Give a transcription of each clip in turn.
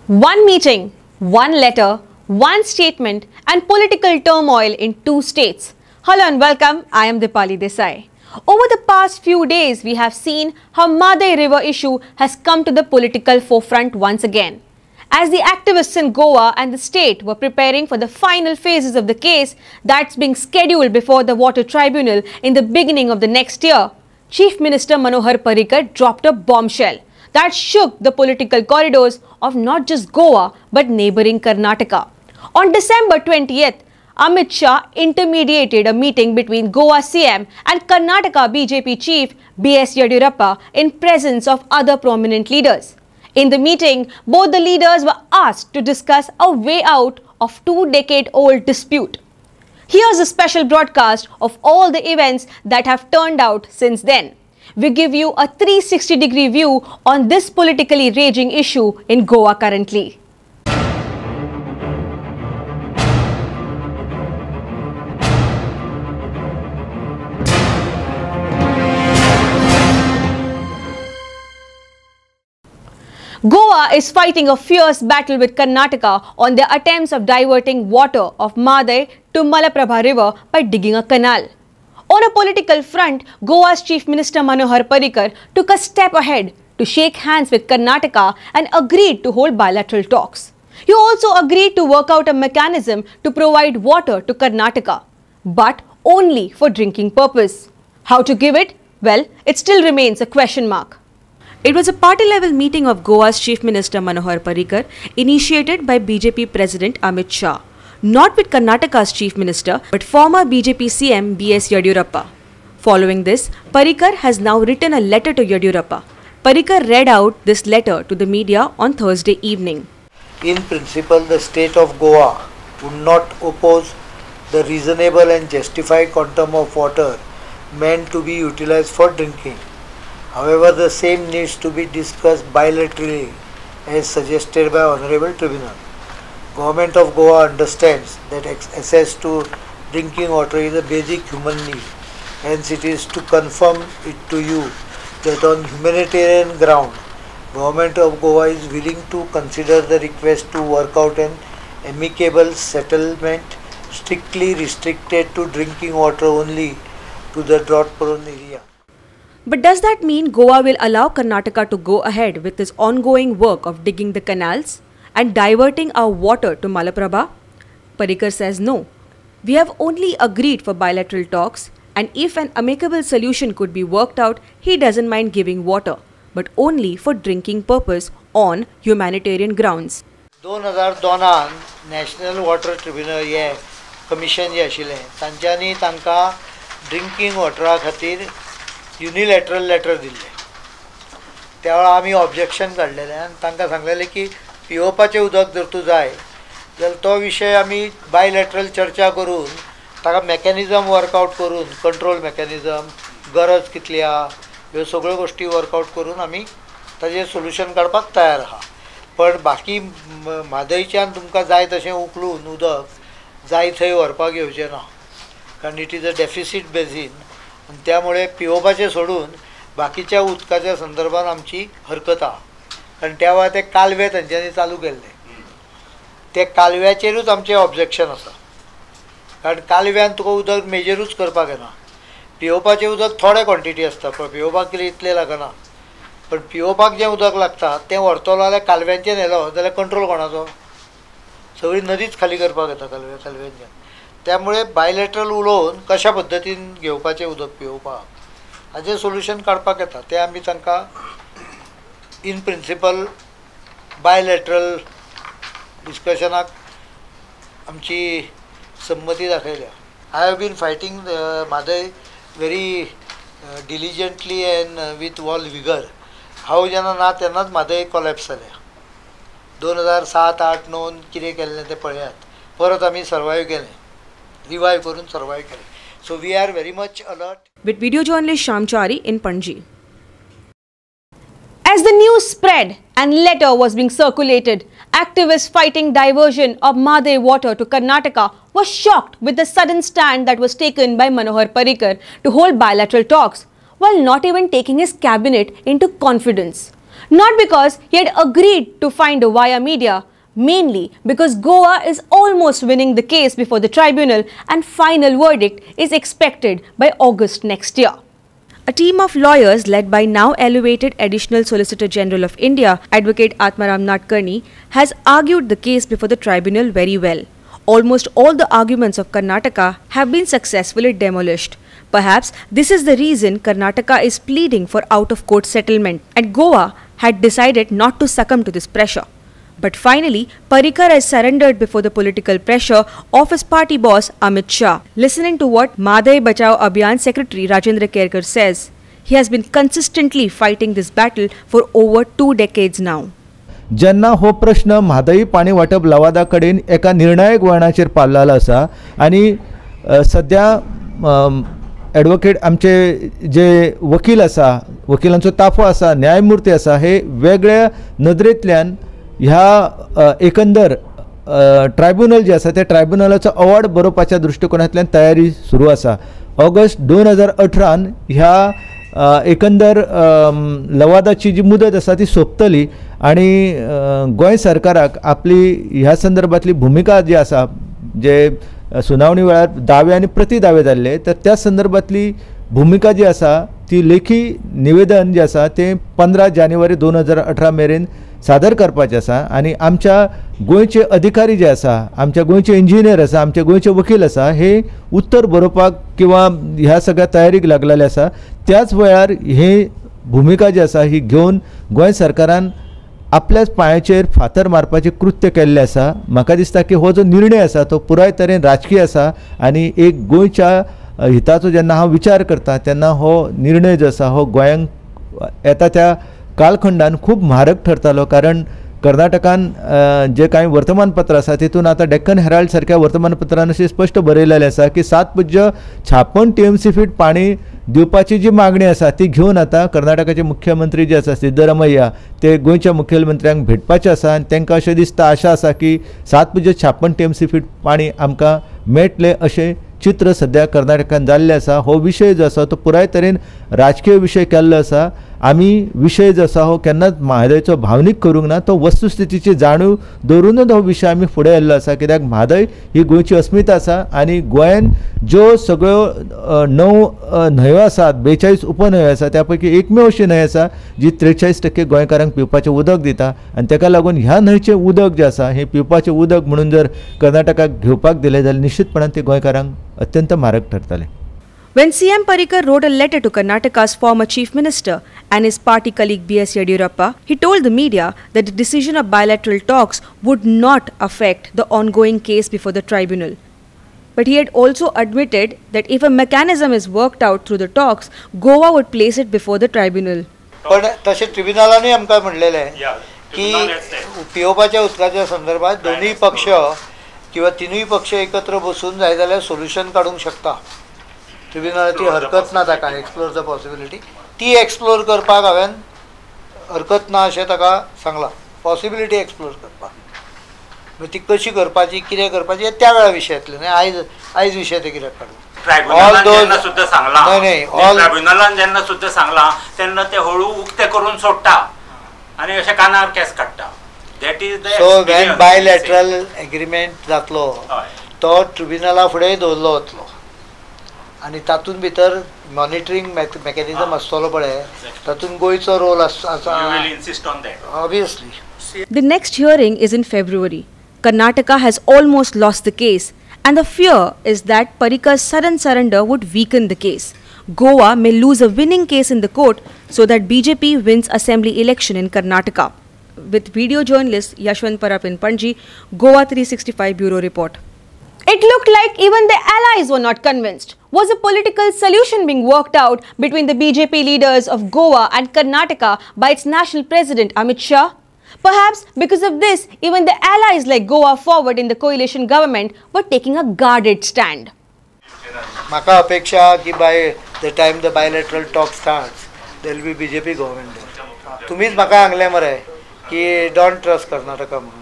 One meeting, one letter, one statement and political turmoil in two states. Hello and welcome, I am Dipali Desai. Over the past few days, we have seen how Mhadei River issue has come to the political forefront once again. As the activists in Goa and the state were preparing for the final phases of the case that's being scheduled before the Water Tribunal in the beginning of the next year, Chief Minister Manohar Parrikar dropped a bombshell that shook the political corridors of not just Goa but neighbouring Karnataka. On December 20th, Amit Shah intermediated a meeting between Goa CM and Karnataka BJP chief B.S. Yadurappa in presence of other prominent leaders. In the meeting, both the leaders were asked to discuss a way out of two-decade-old dispute. Here's a special broadcast of all the events that have turned out since then. We give you a 360-degree view on this politically raging issue in Goa currently. Goa is fighting a fierce battle with Karnataka on their attempts of diverting water of Mhadei to Malaprabha River by digging a canal. On a political front, Goa's Chief Minister Manohar Parrikar took a step ahead to shake hands with Karnataka and agreed to hold bilateral talks. He also agreed to work out a mechanism to provide water to Karnataka, but only for drinking purpose. How to give it? Well, it still remains a question mark. It was a party-level meeting of Goa's Chief Minister Manohar Parrikar, initiated by BJP President Amit Shah. Not with Karnataka's Chief Minister, but former BJP CM B.S. Yadurappa. Following this, Parrikar has now written a letter to Yadurappa. Parrikar read out this letter to the media on Thursday evening. In principle, the state of Goa would not oppose the reasonable and justified quantum of water meant to be utilized for drinking. However, the same needs to be discussed bilaterally as suggested by Honorable Tribunal. Government of Goa understands that access to drinking water is a basic human need. Hence, it is to confirm it to you that on humanitarian ground, Government of Goa is willing to consider the request to work out an amicable settlement strictly restricted to drinking water only to the drought-prone area. But does that mean Goa will allow Karnataka to go ahead with this ongoing work of digging the canals and diverting our water to Malaprabha? Parrikar says no. We have only agreed for bilateral talks, and if an amicable solution could be worked out, he doesn't mind giving water, but only for drinking purpose on humanitarian grounds. 2002 National Water Tribunal hey commission जे आशिल्लें तांच्यांनी तांकां drinking वॉटरा खातीर unilateral letter दिल्लें. त्या वेळा आमी objection काडलेलें आनी तांकां सांगलेलें की पिवपाचें उदक जर तूं जाय जाल्यार तो विशय आमी बायलॅटरल चर्चा करून ताका मेकॅनिझम वर्कआउट करून कंट्रोल मेकॅनिझम गरज कितली आहा ह्यो सगळ्यो गोश्टी वर्कआउट करून आमी ताजें सोल्युशन काडपाक तयार आहा. पण बाकी म्हादयच्यान तुमकां जाय तशें उखलून उदक जाय थंय व्हरपाक येवचें ना, कारण इट इज अ डेफिसीट बेजीन आनी त्यामुळे पिवपाचें सोडून बाकीच्या उदकाच्या संदर्भात आमची हरकत आहा. कारण त्या वेळार ते कालवे तांच्यांनी चालू केल्ले, ते कालव्याचेरूच आमचें ऑब्जेक्शन आसा. कारण कालव्यान तुका उदक मेजरूच करपाक येना. पिवपाचें उदक थोडे क्वॉन्टिटी आसता, पण पिवपाक कितें इतलें लागना. पण पिवपाक जें उदक लागता तें व्हरतलो जाल्यार कालव्यांचें न्हेलो जाल्यार कंट्रोल कोणाचो? सगळी नदीच खाली करपाक येता कालव्यांच्यान. त्यामुळे बायलॅटरल उलोवन कशा पद्दतीन घेवपाचें उदक पिवपाक हाचें सोल्युशन काडपाक येता. तें आमी तांकां इन प्रिंसिपल बायलॅटरल डिस्कशनाक आमची संमती दाखयल्या. I have been fighting Mhadei very diligently and with all vigour. हांव जेन्ना ना तेन्नाच म्हादय कोलॅप्स जाल्या. 2007, 8, 9 कितें केल्लें तें पळयात. परत आमी सर्वायव केलें, रिवायव करून सर्वायव केलें. So we are very much alert. With video journalist Shamchari in Panji. As the news spread and letter was being circulated, activists fighting diversion of Mhadei water to Karnataka were shocked with the sudden stand that was taken by Manohar Parrikar to hold bilateral talks, while not even taking his cabinet into confidence. Not because he had agreed to find a via media, mainly because Goa is almost winning the case before the tribunal and final verdict is expected by August next year. A team of lawyers led by now elevated Additional Solicitor General of India, Advocate Atmaram Nadkarni, has argued the case before the tribunal very well. Almost all the arguments of Karnataka have been successfully demolished. Perhaps this is the reason Karnataka is pleading for out-of-court settlement, and Goa had decided not to succumb to this pressure. But finally, Parrikar has surrendered before the political pressure of his party boss Amit Shah. Listening to what Mai Mhadei Bachao Abhiyan Secretary Rajendra Kerkar says, he has been consistently fighting this battle for over 2 decades now. जेन्ना हो प्रश्न म्हादई पाणी वाटप लवादा कडेन एका निर्णायक वळणाचेर पाल्लेलो आसा आनी सध्या एडवोकेट आमचे जे वकील आसा वकिलांचो ताफो आसा न्यायमूर्ती आसा हे वेगळ्या नदरेंतल्यान ह्या एकंदर ट्रायब्युनल जे आसा त्या ट्रायब्युनलाचो अवॉर्ड बरोवपाच्या दृश्टिकोनांतल्यान तयारी सुरू आसा. ऑगस्ट 2018 ह्या एकंदर लवादाची जी मुदत आसा ती सोंपतली आनी गोंय सरकाराक आपली ह्या संदर्भातली भूमिका जी आसा जे सुनावणी वेळार दावे आनी प्रति दावे जाल्ले तर त्या संदर्भातली भूमिका जी आसा ती लेखी निवेदन जे आसा ते 15 जानेवारी 2018 मेरेन सादर करपाचें आसा आनी आमच्या गोंयचे अधिकारी जे आसा आमच्या गोंयचे इंजिनियर आसा आमचे गोंयचे वकील आसा हे उत्तर बरोवपाक किंवा ह्या सगळ्या तयारीक लागलेले आसा. त्याच वेळार हे भूमिका जी आसा ही घेवन गोंय सरकारान आपल्याच पांयाचेर फातर मारपाचें कृत्य केल्लें आसा. म्हाका दिसता की हो जो निर्णय आसा तो पुराय तरेन राजकीय आसा आनी एक गोंयच्या हिताचो जेन्ना हांव विचार करता तेन्ना हो निर्णय जो आसा हो गोंयांक येता त्या कालखंडान खूब म्हारग ठरतालो. कारण कर्नाटकान जे कांय वर्तमानपत्रां आसा तितून आतां डेक्कन हेराल्ड सारक्या वर्तमानपत्रान अशें स्पश्ट बरयलेलें आसा की 7.56 TMC फीट पाणी दिवपाची जी मागणी आसा ती घेवन आतां कर्नाटकाचे मुख्यमंत्री जे आसा सिद्धरामय्या ते गोंयच्या मुखेलमंत्र्यांक भेटपाचे आसा आनी तांकां अशें दिसता आशा आसा की 7.56 TMC फीट पाणी आमकां मेळटलें अशें चित्र सध्या कर्नाटकान जाल्लें आसा. हो विशय जो आसा तो पुराय तरेन राजकीय विशय केल्लो आसा. आमी विशय जो आसा हो केन्नाच म्हादयचो भावनीक करूंक ना. तो वस्तुस्थितीची जाणीव दवरूनच हो विशय आमी फुडें व्हेल्लो आसा. कित्याक म्हादय ही गोंयची अस्मिता आसा आनी गोंयान ज्यो सगळ्यो 9 न्हंयो आसात 42 उपन्हंयो आसा त्या पैकी एकमेव अशी न्हंय आसा जी 43% गोंयकारांक पिवपाचें उदक दिता आनी ताका लागून ह्या न्हंयचें उदक जें आसा हें पिवपाचें उदक म्हणून जर कर्नाटकाक घेवपाक दिलें जाल्यार निश्चितपणान तें गोंयकारांक अत्यंत म्हारग ठरतलें. When CM Parrikar wrote a letter to Karnataka's former Chief Minister and his party colleague B.S. Yediyurappa, he told the media that the decision of bilateral talks would not affect the ongoing case before the tribunal. But he had also admitted that if a mechanism is worked out through the talks, Goa would place it before the tribunal. पण तसे ट्रिब्युनलांनी आमकां म्हणलेलें की पिवपाच्या उदकाच्या संदर्भात दोन्ही पक्ष किंवा तिनूय पक्ष एकत्र बसून जाय जाल्यार सोल्युशन काडूंक शकता. ट्रिब्युनलाची हरकत ना ताका एक्सप्लोर द पॉसिबिलिटी ती एक्सप्लोर करपाक हांवें हरकत ना अशें ताका सांगलां. पॉसिबिलिटी एक्सप्लोर करपाक ती कशी करपाची कितें करपाची हे त्या वेळा विशय येतले न्ही. आयज विशय ते कित्याक काडून ट्रायब्युनलान सुद्दां सांगलां ट्रायब्युनलान जेन्ना सुद्दां सांगलां तेन्ना ते हळू उक्ते करून सोडटा आनी अशें कानार केस काडटा. That is the so when bilateral agreement जातलो तो ट्रिब्युनला फुडें दवरलो वतलो आनी तातूंत भितर मॉनिटरींग मेकॅनिझम आसतलो पळय तातूंत गोंयचो रोल आसा obviously. The next hearing is in February. Karnataka has almost lost the case, and the fear is that Parrikar's sudden surrender would weaken the case. Goa may lose a winning case in the court so that BJP wins assembly election in Karnataka. With video journalist Yashwant Parab in Panji, Goa 365 Bureau Report. It looked like even the allies were not convinced. Was a political solution being worked out between the BJP leaders of Goa and Karnataka by its national president Amit Shah? Perhaps because of this, even the allies like Goa Forward in the coalition government were taking a guarded stand. म्हाका अपेक्षा की by the time the bilateral talk starts, there will be BJP government there. तुम्हीच म्हाका सांगलें मरे की don't trust Karnataka म्हणून.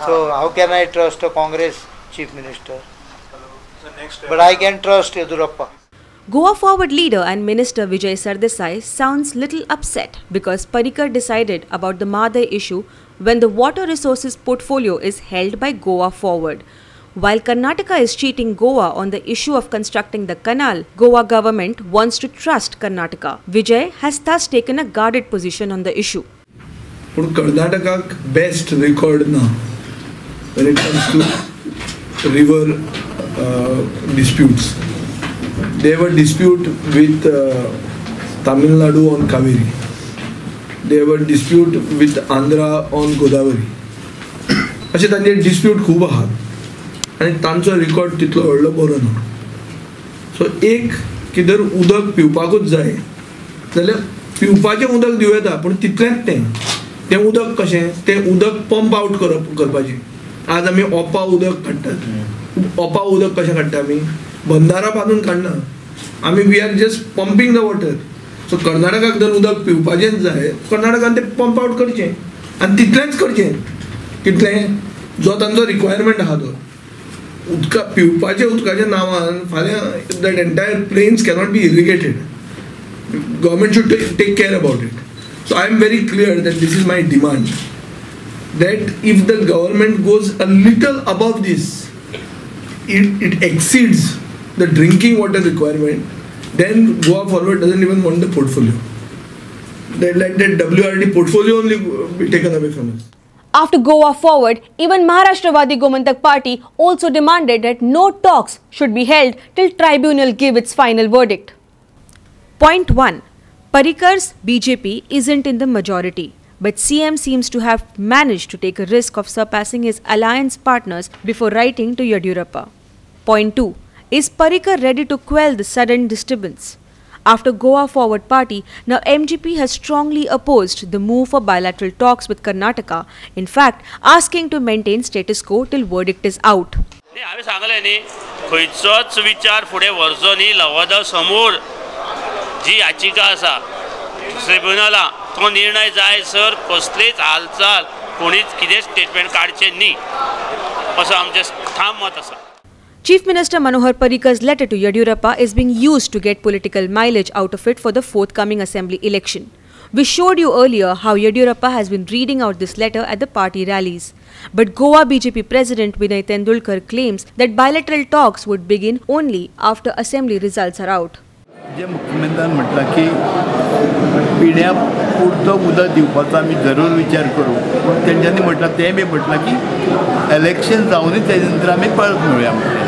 So how can I trust a Congress chief minister? But I can trust Yediyurappa. Goa Forward leader and Minister Vijay Sardesai sounds little upset because Parrikar decided about the Mhadei issue when the water resources portfolio is held by Goa Forward. While Karnataka is cheating Goa on the issue of constructing the canal, Goa government wants to trust Karnataka. Vijay has thus taken a guarded position on the issue. But Karnataka best record now when it comes to river disputes. They have a dispute with Tamil Nadu on Kaveri. They have a dispute with Andhra on Godavari. अशें तांचे dispute खूब आहात आनी तांचो record तितलो व्हडलो बरो ना. सो एक किधर उदक पिवपाकूच जाय जाल्यार पिवपाचें उदक दिवं येता पूण तितलेंच तें उदक कशें तें उदक पंप आउट करपाचें. आज आमी ओपा उदक काडटात. ओपा उदक कशें काडटा आमी बंदारा बांदून काडना आमी we are just pumping the water. So कर्नाटकाक जर उदक पिवपाचेंच जाय कर्नाटकान तें पंप आउट करचें आनी तितलेंच करचें. कितलें जो तांचो रिक्वायरमेंट आहा तो उदका पिवपाच्या उदकाच्या नांवान फाल्यां that entire plains cannot be irrigated. Government should take care about it. So I am very clear that this is my demand that if the government goes a little above these it exceeds the drinking water requirement, then Goa Forward doesn't even want the portfolio. They let that WRD portfolio only be taken away from us. After Goa Forward, even Maharashtravadi Gomantak Party also demanded that no talks should be held till tribunal give its final verdict. Point 1. Parrikar's BJP isn't in the majority, but CM seems to have managed to take a risk of surpassing his alliance partners before writing to Yadurappa. Point 2. Is Parrikar ready to quell the sudden disturbance? After Goa Forward Party, now MGP has strongly opposed the move for bilateral talks with Karnataka, in fact asking to maintain status quo till verdict is out. हांवें सांगलें न्ही खंयचोच विचार फुडें व्हरचो न्ही लवादा समोर जी याचिका आसा ट्रिब्युनला तो निर्णय जायसर कसलीच हालचाल कोणीच कितें स्टेटमेंट काडचें न्ही असो आमचें ठाम मत आसा. Chief Minister Manohar Parrikar's letter to Yadurappa is being used to get political mileage out of it for the forthcoming assembly election. We showed you earlier how Yadurappa has been reading out this letter at the party rallies. But Goa BJP President Vinay Tendulkar claims that bilateral talks would begin only after assembly results are out. जे मुख्यमंत्र्यान म्हटलं की पिढ्या पुरतो उदक दिवपाचो आमी जरूर विचार करू पूण तेंच्यांनी म्हटलं तें बी म्हटलं की इलेक्शन जावनूच तेजे नंतर आमी परत मेळुया म्हटलें.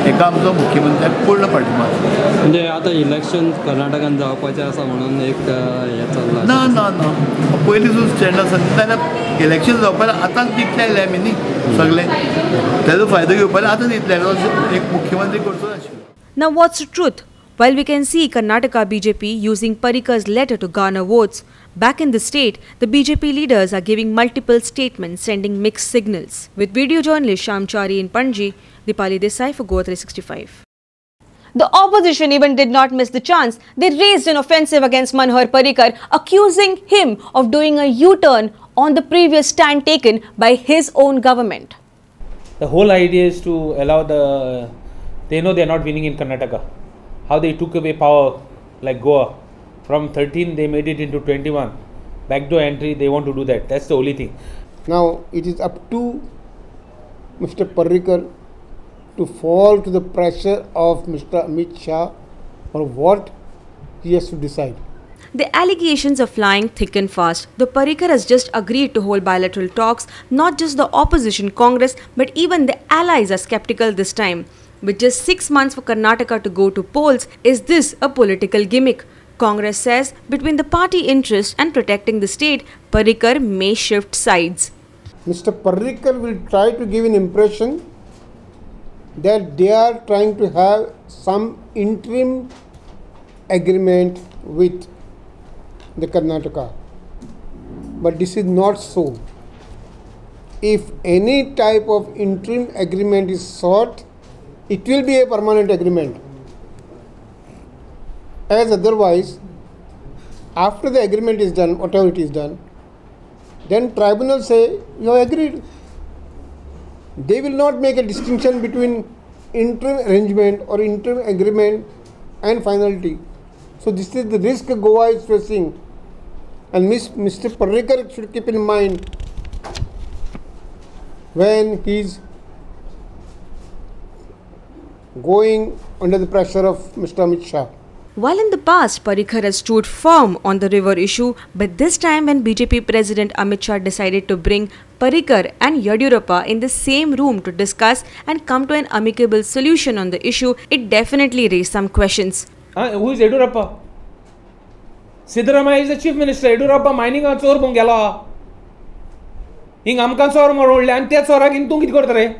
हेका आमचो मुख्यमंत्र्याक पूर्ण पाठिंबा. म्हणजे आतां इलेक्शन कर्नाटकान जावपाचें आसा म्हणून एक हें चल्लां. ना ना ना पयलींसून स्टँड आसा जाल्यार इलेक्शन जावपाक आतांच दितले आयले आमी न्ही सगळे तेजो फायदो घेवपाक आतां दितले एक मुख्यमंत्री करचो नाशिल्लो. Now what's the truth? While we can see Karnataka BJP using Parrikar's letter to garner votes, back in the state, the BJP leaders are giving multiple statements sending mixed signals. With video journalist Shamchari in Panji, Dipali Desai for Goa 365. The opposition even did not miss the chance. They raised an offensive against Manohar Parrikar, accusing him of doing a U-turn on the previous stand taken by his own government. The whole idea is to allow they know they are not winning in Karnataka. How they took away power like Goa. From 13 they made it into 21. Backdoor entry, they want to do that. That's the only thing. Now it is up to Mr. Parrikar to fall to the pressure of Mr. Amit Shah or what he has to decide. The allegations are flying thick and fast. The Parrikar has just agreed to hold bilateral talks. Not just the opposition Congress, but even the allies are skeptical this time. With just 6 months for Karnataka to go to polls, is this a political gimmick? Congress says between the party interest and protecting the state, Parrikar may shift sides. Mr. Parrikar will try to give an impression that they are trying to have some interim agreement with the Karnataka. But this is not so. If any type of interim agreement is sought, it will be a permanent agreement. As otherwise, after the agreement is done, whatever it is done, then tribunal say you have agreed. They will not make a distinction between interim arrangement or interim agreement and finality. So this is the risk Goa is facing, and Mr. Parrikar should keep in mind when he is going under the pressure of Mr. Amit Shah. While in the past, Parrikar has stood firm on the river issue, but this time when BJP President Amit Shah decided to bring Parrikar and Yadurappa in the same room to discuss and come to an amicable solution on the issue, it definitely raised some questions. Who is Yadurappa? Siddaramaiah is the chief minister. Yadurappa mining a chor bongela. Hing amkan chor marole and te chora kin tu kit kortare.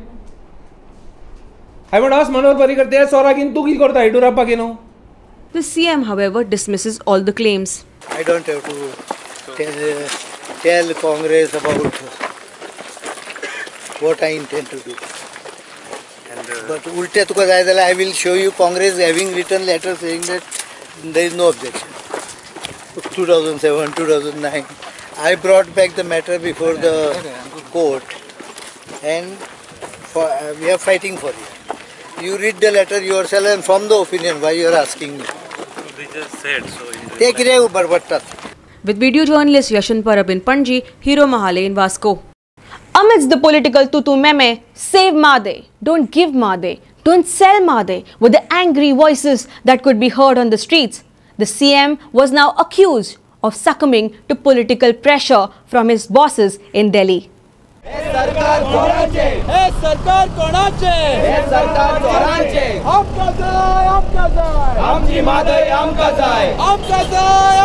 I would ask Manohar Parrikar, te chora kin tu kit korta Yadurappa kino. The CM, however, dismisses all the claims. I don't have to tell Congress about what I intend to do. But ulte tuka jai dala, I will show you Congress having written letter saying that there is no objection. 2007, 2009, I brought back the matter before the court, and we are fighting for it. You read the letter yourself and form the opinion why you are asking me. They just said so. Take it over. With video journalist Yashan Parab in Panji, Hero Mahale in Vasco. Amidst the political tutu meme, save Mhadei, don't give Mhadei, don't sell Mhadei, with the angry voices that could be heard on the streets, the CM was now accused of succumbing to political pressure from his bosses in Delhi. सरकार कोणाचे हे सरकार कोणाचे हे सरकार चोरांचे आमका जाय आमची म्हादय आमका जाय आमका जाय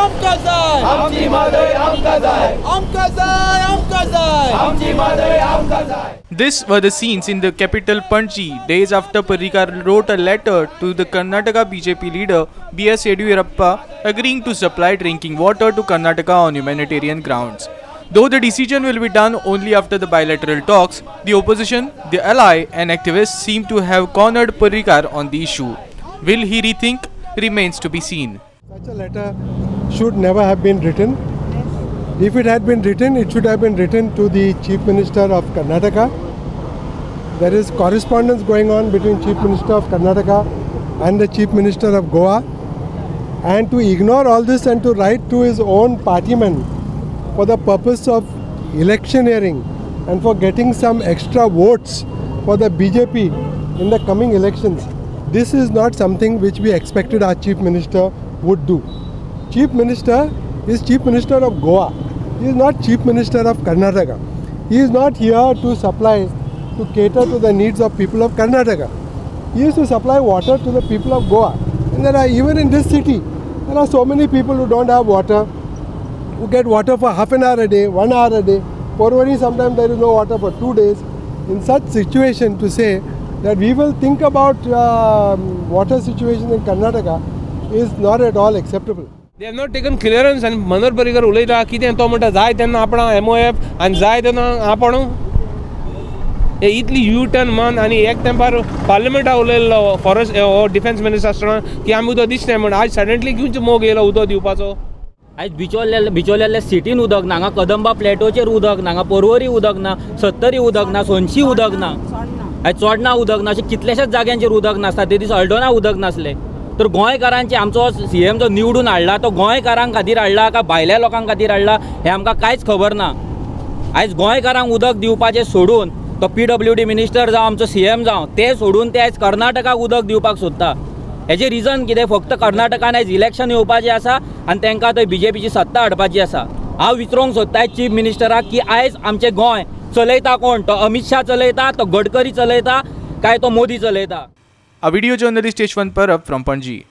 आमची म्हादय आमका जाय आमका जाय आमची म्हादय आमका जाय. These were the scenes in the capital Panji days after Parrikar wrote a letter to the Karnataka BJP leader B.S. Yadurappa agreeing to supply drinking water to Karnataka on humanitarian grounds. Though the decision will be done only after the bilateral talks, the opposition, the ally and activists seem to have cornered Parrikar on the issue. Will he rethink? Remains to be seen. Such a letter should never have been written. If it had been written, it should have been written to the Chief Minister of Karnataka. There is correspondence going on between Chief Minister of Karnataka and the Chief Minister of Goa. And to ignore all this and to write to his own partymen for the purpose of electioneering and for getting some extra votes for the BJP in the coming elections, this is not something which we expected our Chief Minister would do. Chief Minister is Chief Minister of Goa. He is not Chief Minister of Karnataka. He is not here to supply, to cater to the needs of people of Karnataka. He is to supply water to the people of Goa. And there are, even in this city, there are so many people who don't have water, who get water for half an hour a day, 1 hour a day. Porvani, sometimes there is no water for 2 days. In such situation, to say that we will think about water situation in Karnataka is not at all acceptable. They have not taken clearance and Manohar Parrikar उलयता कितें तो म्हणटा जाय तेन्ना आपणा MOF आनी जाय तेन्ना आपण हे इतली U-turn मान आनी एक तेंपार पार्लिमेंटा उलयल्लो फॉरेस्ट डिफेन्स मिनिस्टर आसतना की आमी उदक दिसलें म्हण आज सडनली किंच मोग येयलो उदक दिवपाचो. आज बिचोलेल्या सिटीन उदक ना, हांगा कदंबा प्लेटोचेर उदक ना, हांगा पर्वरी उदक ना, सत्तरी उदक ना, सोनशी उदक ना, आज चोडणा उदक ना, अशें कितलेशेच जाग्यांचेर उदक नासता. ते दीस हळदोणा उदक नासलें. तर गोंयकारांचे आमचो CM जो निवडून हाडला तो गोंयकारां खातीर हाडला काय भायल्या लोकां खातीर हाडला हें आमकां कांयच खबर ना. आयज गोंयकारांक उदक दिवपाचें सोडून तो PWD मिनिस्टर जावं आमचो CM जावं ते सोडून ते आयज कर्नाटकाक उदक दिवपाक सोदता. हेजें रिजन कितें? फक्त कर्नाटकान आयज इलेक्शन येवपाचें आसा आनी तांकां थंय BJPची सत्ता हाडपाची आसा. हांव विचारूंक सोदतां चीफ मिनिस्टराक की आयज आमचें गोंय चलयता कोण? तो अमित शाह चलयता, तो गडकरी चलयता काय तो मोदी चलयता? A video journalist Yashwant Parab from Panji.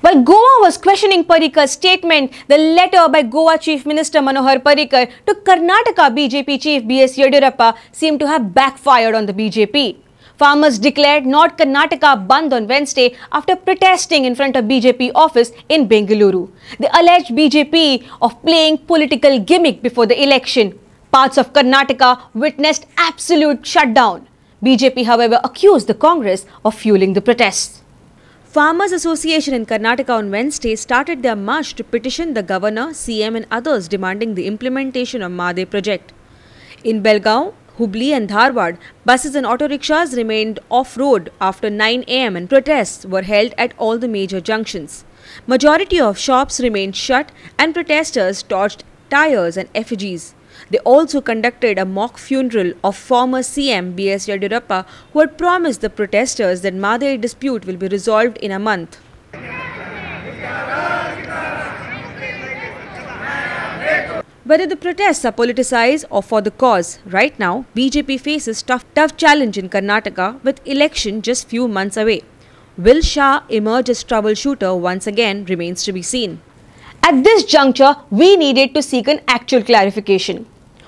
While Goa was questioning Parrikar's statement, the letter by Goa Chief Minister Manohar Parrikar to Karnataka BJP Chief B.S. Yadurappa seemed to have backfired on the BJP. Farmers declared North Karnataka Bandh on Wednesday after protesting in front of BJP office in Bengaluru. They alleged BJP of playing political gimmick before the election. Parts of Karnataka witnessed absolute shutdown. BJP, however, accused the Congress of fueling the protests. Farmers Association in Karnataka on Wednesday started their march to petition the governor, CM and others demanding the implementation of Mhadei project. In Belgaum, Hubli and Dharwad, buses and auto rickshaws remained off-road after 9 am and protests were held at all the major junctions. Majority of shops remained shut and protesters torched tires and effigies. They also conducted a mock funeral of former CM B.S. Yediyurappa, who had promised the protesters that Mhadei dispute will be resolved in a month. Whether the protests are politicized or for the cause, right now BJP faces tough challenge in Karnataka with election just few months away. Will Shah emerge as troubleshooter once again remains to be seen. At this juncture, we needed to seek an actual clarification.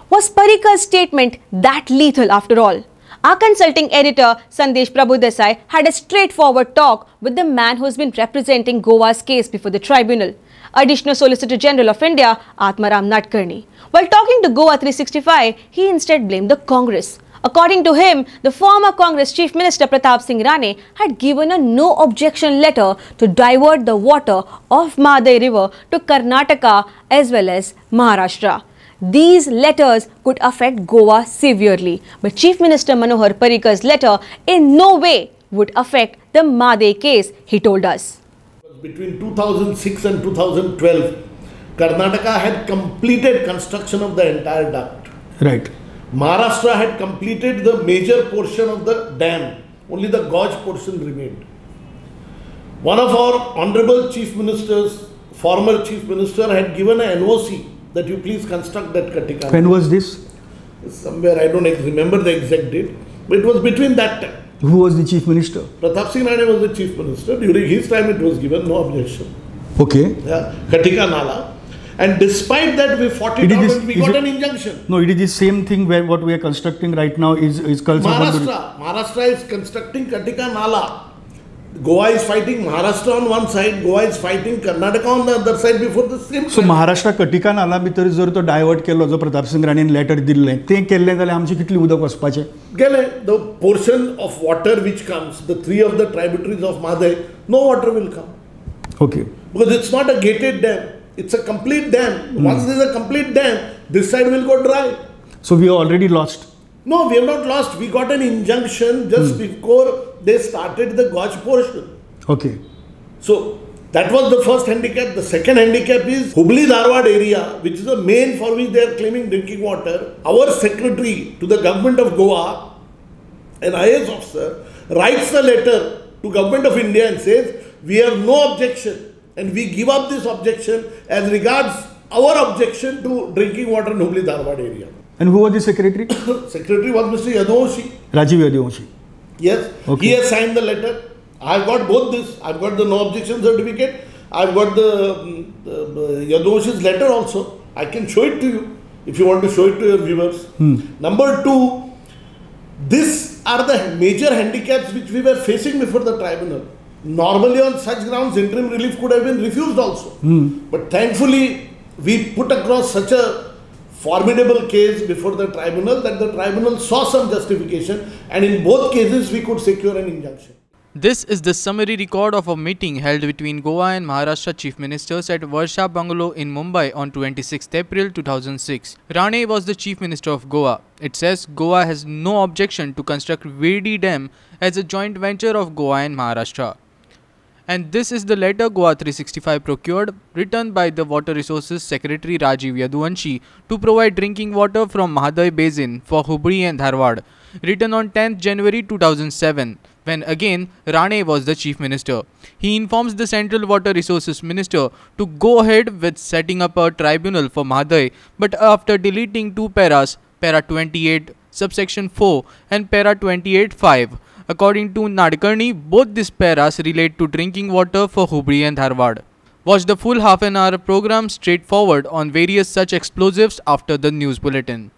Was Parikar's statement that lethal after all? Our consulting editor Sandesh Prabhudesai had a straightforward talk with the man who has been representing Goa's case before the tribunal, Additional Solicitor General of India, Atmaram Nadkarni. While talking to Goa 365, he instead blamed the Congress. According to him, the former Congress Chief Minister Pratap Singh Rane had given a no objection letter to divert the water of Mhadei River to Karnataka as well as Maharashtra. These letters could affect Goa severely, but Chief Minister Manohar Parikar's letter in no way would affect the Mhadei case, he told us. Between 2006 and 2012, Karnataka had completed construction of the entire duct. Right. Maharashtra had completed the major portion of the dam. Only the gorge portion remained. One of our honorable chief ministers, former chief minister, had given an NOC that you please construct that Katika. When was this? Somewhere, I don't remember the exact date, but it was between that time. Who was the chief minister? Pratap Singh Rane was the chief minister. During his time it was given, no objection. Okay. Yeah, Katika Nala. And despite that we fought it out and we got an injunction. No, it is the same thing where what we are constructing right now is Maharashtra is constructing Katika Nala. Goa is fighting Maharashtra on one side, Goa is fighting Karnataka on the other side before the same time. So Maharashtra Katika Nala भितर जर तो divert केलो जो Pratap Singh राणेन letter दिल्लें ते केल्लें जाल्यार आमची कितली उदक वचपाचें गेलें. The portion of water which comes, the three of the tributaries of Mhadei, no water will come. Okay. Because it's not a gated dam, it's a complete dam. Once there is a complete dam, this side will go dry. So we are already lost. No, we have not lost. We got an injunction just before they started the gorge portion. Okay. So that was the first handicap. The second handicap is Hubli Dharwad area, which is the main for which they are claiming drinking water. Our secretary to the government of Goa, an IAS officer, writes a letter to government of India and says, we have no objection and we give up this objection as regards our objection to drinking water in Hubli Dharwad area. And who was the secretary? Secretary was Mr. Yadunvamshi. Rajiv Yadunvamshi. Yes. Okay. He has signed the letter. I've got both this. I've got the no objection certificate. I've got the Yadunvamshi's letter also. I can show it to you if you want to show it to your viewers. Number two, these are the major handicaps which we were facing before the tribunal. Normally on such grounds, interim relief could have been refused also. But thankfully, we put across such a formidable case before the tribunal that the tribunal saw some justification, and in both cases we could secure an injunction. This is the summary record of a meeting held between Goa and Maharashtra Chief Ministers at Varsha Bungalow in Mumbai on 26 April 2006. Rane was the Chief Minister of Goa. It says Goa has no objection to construct Vedi Dam as a joint venture of Goa and Maharashtra. And this is the letter Goa 365 procured, written by the Water Resources Secretary Rajiv Yadunvamshi to provide drinking water from Mhadei Basin for Hubli and Dharwad, written on 10th January 2007, when again Rane was the Chief Minister. He informs the Central Water Resources Minister to go ahead with setting up a tribunal for Mhadei, but after deleting two paras, para 28 subsection 4 and para 28.5. According to Nadkarni, both these paras relate to drinking water for Hubli and Dharwad. Watch the full half-an-hour program straightforward on various such explosives after the news bulletin.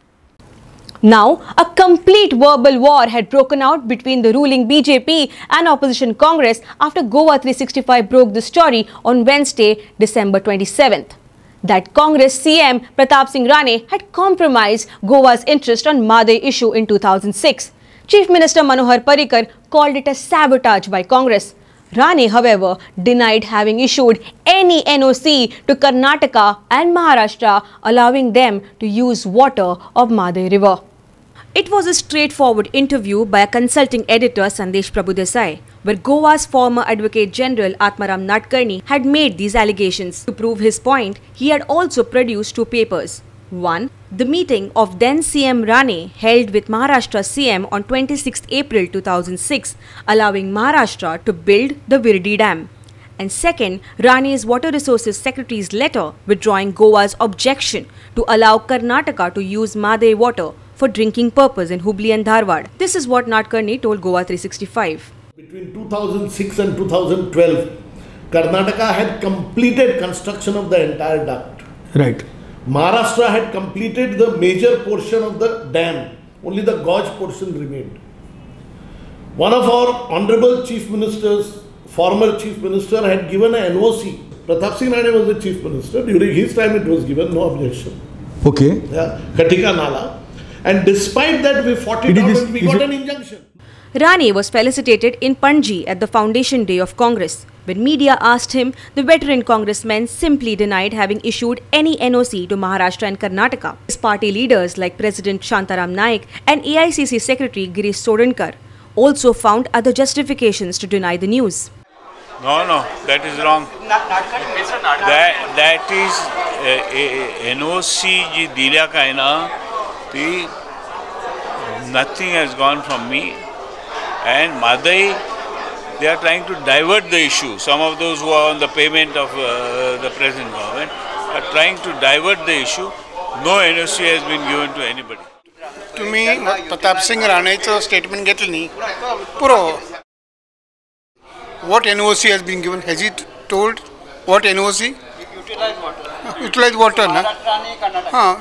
Now, a complete verbal war had broken out between the ruling BJP and opposition Congress after Goa 365 broke the story on Wednesday, December 27th. That Congress CM Pratap Singh Rane had compromised Goa's interest on Mhadei issue in 2006. Chief Minister Manohar Parrikar called it a sabotage by Congress. Rane, however, denied having issued any NOC to Karnataka and Maharashtra, allowing them to use water of Mhadei River. It was a straightforward interview by a consulting editor, Sandesh Prabhudesai, where Goa's former Advocate General Atmaram Nadkarni had made these allegations. To prove his point, he had also produced 2 papers. One, the meeting of then CM Rane held with Maharashtra CM on 26 April 2006, allowing Maharashtra to build the Virdi Dam. And second, Rane's Water Resources Secretary's letter withdrawing Goa's objection to allow Karnataka to use Mhadei water for drinking purpose in Hubli and Dharwad. This is what Nadkarni told Goa 365. Between 2006 and 2012, Karnataka had completed construction of the entire duct. Right. Maharashtra had completed the major portion of the dam. Only the gauge portion remained. One of our honorable chief ministers, former chief minister, had given a NOC. Pratap Singh Rane was the chief minister. During his time it was given, no objection. Okay. Yeah, Katika Nala. And despite that we fought it out and we got an injunction. Rane was felicitated in Panji at the Foundation Day of Congress. When media asked him, the veteran congressman simply denied having issued any NOC to Maharashtra and Karnataka. His party leaders like President Shantaram Naik and AICC Secretary Girish Sodankar also found other justifications to deny the news. No, that is wrong. That is NOC ji dilya ka hai na, nothing has gone from me. And Mhadei, they are trying to divert the issue. Some of those who are on the payment of the present government are trying to divert the issue. No NOC has been given to anybody. To me, Pratap Singh Rane's statement getli puro. What NOC has been given? Has he told what NOC? Utilize water.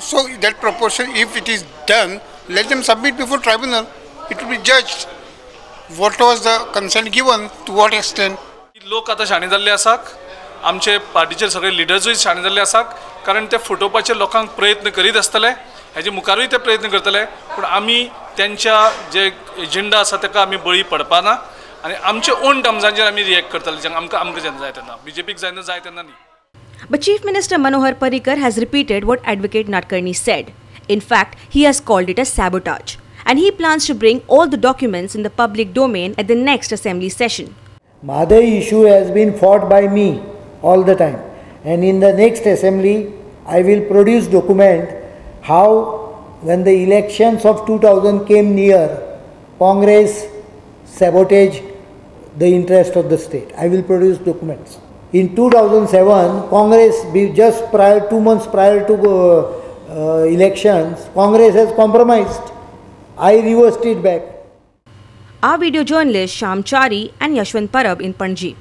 So that proportion, if it is done, let them submit before tribunal. It will be judged. What was the consent given, to what extent? लोक आता शाणे जाल्ले आसात, आमचे पार्टीचे सगळे लिडर्सूय शाणे जाल्ले आसात, कारण ते फुटोवपाचे लोकांक प्रयत्न करीत आसतले, हेजे मुखारूय ते प्रयत्न करतले, पण आमी त्यांच्या जे एजेंडा आसा ताका आमी बळी पडपाना आणि आमचे ओन टर्म्सांचेर आमी रिएक्ट करतले, जेन्ना आमकां जेन्ना जाय तेन्ना, बीजेपीक जेन्ना जाय तेन्ना न्ही. But Chief Minister Manohar Parrikar has repeated what Advocate Nadkarni said. In fact, he has called it a sabotage. And he plans to bring all the documents in the public domain at the next assembly session. Mhadei issue has been fought by me all the time, and in the next assembly I will produce document how when the elections of 2000 came near, Congress sabotaged the interest of the state. I will produce documents. In 2007, Congress, just 2 months prior to elections, Congress has compromised. I reversed it back. Our video journalists Sham Chari and Yashwant Parab in Panji.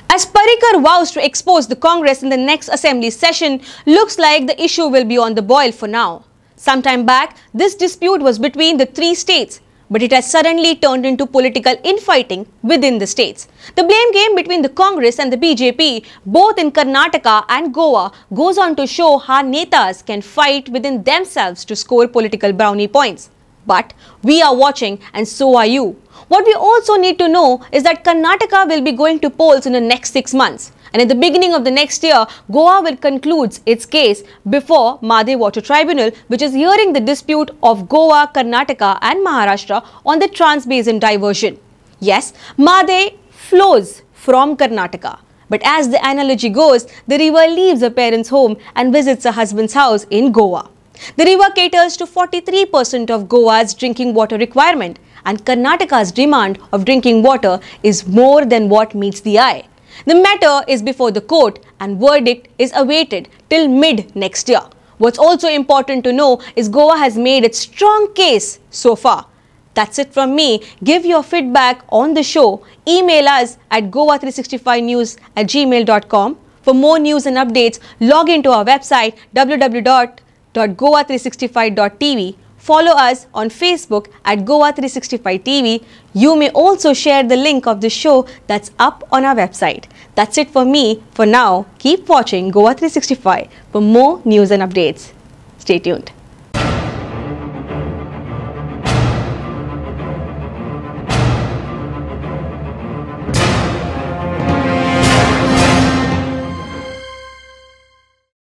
As Parrikar vows to expose the Congress in the next assembly session, looks like the issue will be on the boil for now. Sometime back, this dispute was between the 3 states, but it has suddenly turned into political infighting within the states. The blame game between the Congress and the BJP, both in Karnataka and Goa, goes on to show how netas can fight within themselves to score political brownie points. But we are watching, and so are you. What we also need to know is that Karnataka will be going to polls in the next 6 months. And at the beginning of the next year, Goa will conclude its case before Mhadei Water Tribunal, which is hearing the dispute of Goa, Karnataka and Maharashtra on the Trans-Basin diversion. Yes, Mhadei flows from Karnataka. But as the analogy goes, the river leaves a parent's home and visits a husband's house in Goa. The river caters to 43% of Goa's drinking water requirement, and Karnataka's demand of drinking water is more than what meets the eye. The matter is before the court and verdict is awaited till mid next year. What's also important to know is Goa has made its strong case so far. That's it from me. Give your feedback on the show. Email us at goa365news@gmail.com. For more news and updates, log into our website www.goa365.tv. Follow us on Facebook at Goa365TV. You may also share the link of the show that's up on our website. That's it for me. For now, keep watching Goa365 for more news and updates. Stay tuned.